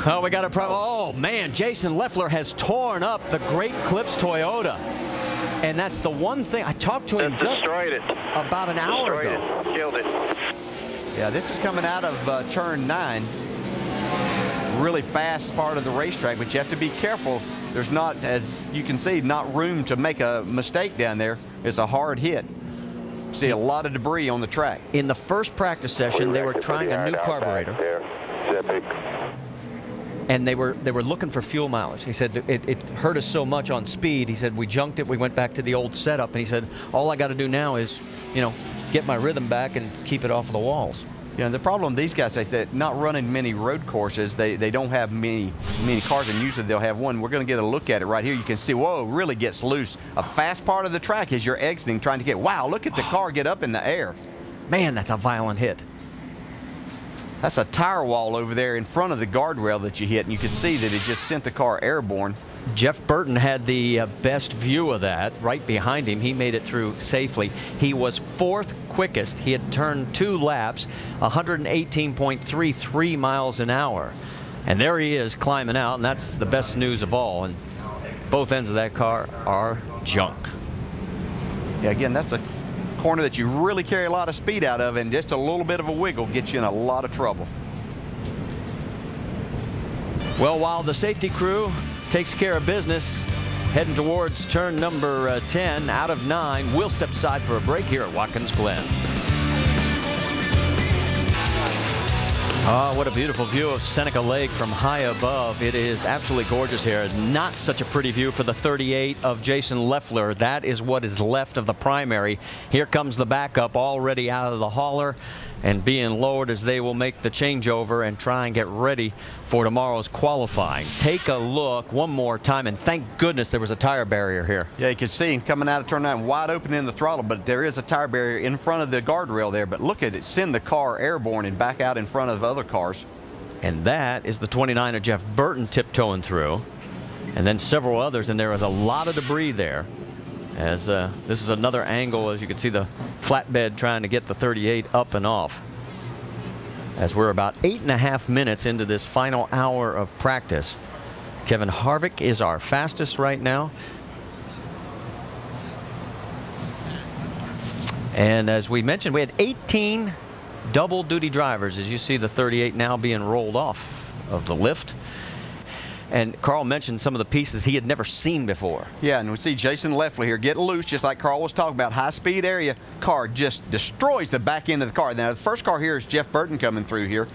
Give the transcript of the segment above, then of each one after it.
Oh, we got a problem. Oh, man, Jason Leffler has torn up the Great Clips Toyota. And that's the one thing. I talked to him just about an hour ago. Killed it. Yeah, this is coming out of turn 9. Really fast part of the racetrack, but you have to be careful. There's not, as you can see, not room to make a mistake down there. It's a hard hit. See a lot of debris on the track. In the first practice session, they were trying a new carburetor. And they were looking for fuel mileage. He said it hurt us so much on speed. He said we junked it. We went back to the old setup. And he said all I got to do now is, you know, get my rhythm back and keep it off of the walls. Yeah, the problem these guys say is that not running many road courses, they don't have many cars, and usually they'll have one. We're going to get a look at it right here. You can see, whoa, it really gets loose. A fast part of the track as you're exiting, trying to get, wow, look at the car get up in the air. Man, that's a violent hit. That's a tire wall over there in front of the guardrail that you hit, and you can see that it just sent the car airborne. Jeff Burton had the best view of that right behind him. He made it through safely. He was 4th quickest. He had turned 2 laps, 118.33 miles an hour. And there he is climbing out, and that's the best news of all. And both ends of that car are junk. Yeah, again, that's a corner that you really carry a lot of speed out of, and just a little bit of a wiggle gets you in a lot of trouble. Well, while the safety crew takes care of business, heading towards turn number 10 out of 9, we'll step aside for a break here at Watkins Glen. Oh, what a beautiful view of Seneca Lake from high above. It is absolutely gorgeous here. Not such a pretty view for the 38 of Jason Leffler. That is what is left of the primary. Here comes the backup already out of the hauler and being lowered as they will make the changeover and try and get ready for tomorrow's qualifying. Take a look one more time, and thank goodness there was a tire barrier here. Yeah, you can see him coming out of turn 9 wide open in the throttle, but there is a tire barrier in front of the guardrail there. But look at it, send the car airborne and back out in front of other cars. And that is the 29 of Jeff Burton tiptoeing through, and then several others, and there is a lot of debris there. As this is another angle, as you can see the flatbed trying to get the 38 up and off. As we're about 8.5 minutes into this final hour of practice. Kevin Harvick is our fastest right now. And as we mentioned, we had 18 double duty drivers, as you see the 38 now being rolled off of the lift. And Carl mentioned some of the pieces he had never seen before. Yeah, and we see Jason Leffler here get loose, just like Carl was talking about. High-speed area car just destroys the back end of the car. Now, the first car here is Jeff Burton coming through here.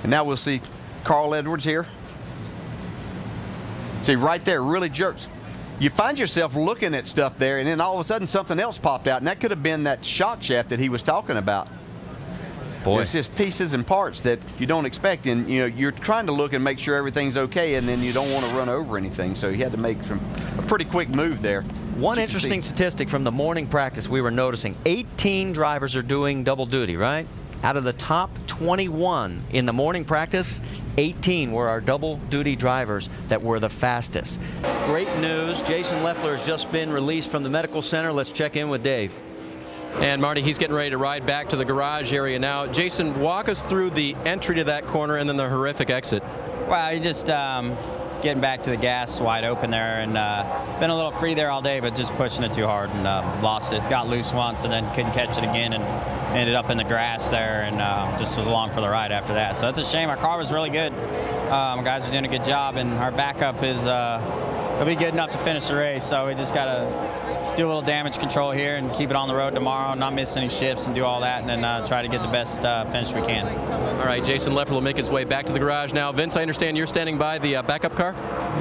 And now we'll see Carl Edwards here. See, right there, really jerks. You find yourself looking at stuff there, and then all of a sudden something else popped out, and that could have been that shock shaft that he was talking about. Boy. It's just pieces and parts that you don't expect, and you know you're trying to look and make sure everything's okay, and then you don't want to run over anything. So he had to make a pretty quick move there. One interesting statistic from the morning practice we were noticing: 18 drivers are doing double duty, right? Out of the top 21 in the morning practice, 18 were our double duty drivers that were the fastest. Great news. Jason Leffler has just been released from the medical center. Let's check in with Dave. And Marty, he's getting ready to ride back to the garage area now. Jason, walk us through the entry to that corner and then the horrific exit. Well, you just getting back to the gas wide open there, and been a little free there all day, but just pushing it too hard and lost it. Got loose once and then couldn't catch it again and ended up in the grass there, and just was along for the ride after that. So that's a shame. Our car was really good. Guys are doing a good job, and our backup is it'll be good enough to finish the race. So we just got to do a little damage control here and keep it on the road tomorrow, not miss any shifts and do all that, and then try to get the best finish we can. All right, Jason Leffler will make his way back to the garage now. Vince, I understand you're standing by the backup car?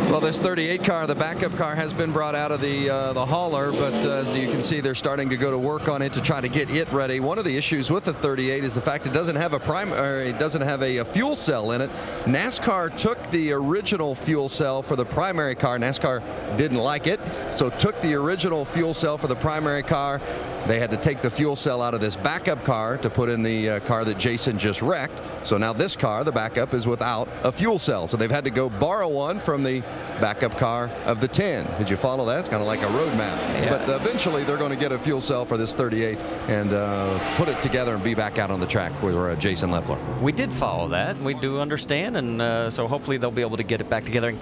Well, this 38 car, the backup car, has been brought out of the hauler, but as you can see, they're starting to go to work on it to try to get it ready. One of the issues with the 38 is the fact it doesn't have a fuel cell in it. NASCAR took the original fuel cell for the primary car. NASCAR didn't like it, so took the original fuel fuel cell for the primary car. They had to take the fuel cell out of this backup car to put in the car that Jason just wrecked. So now this car, the backup, is without a fuel cell. So they've had to go borrow one from the backup car of the 10. Did you follow that? It's kind of like a road map. Yeah. But eventually they're going to get a fuel cell for this 38 and put it together and be back out on the track for Jason Leffler. We did follow that. We do understand, and so hopefully they'll be able to get it back together. And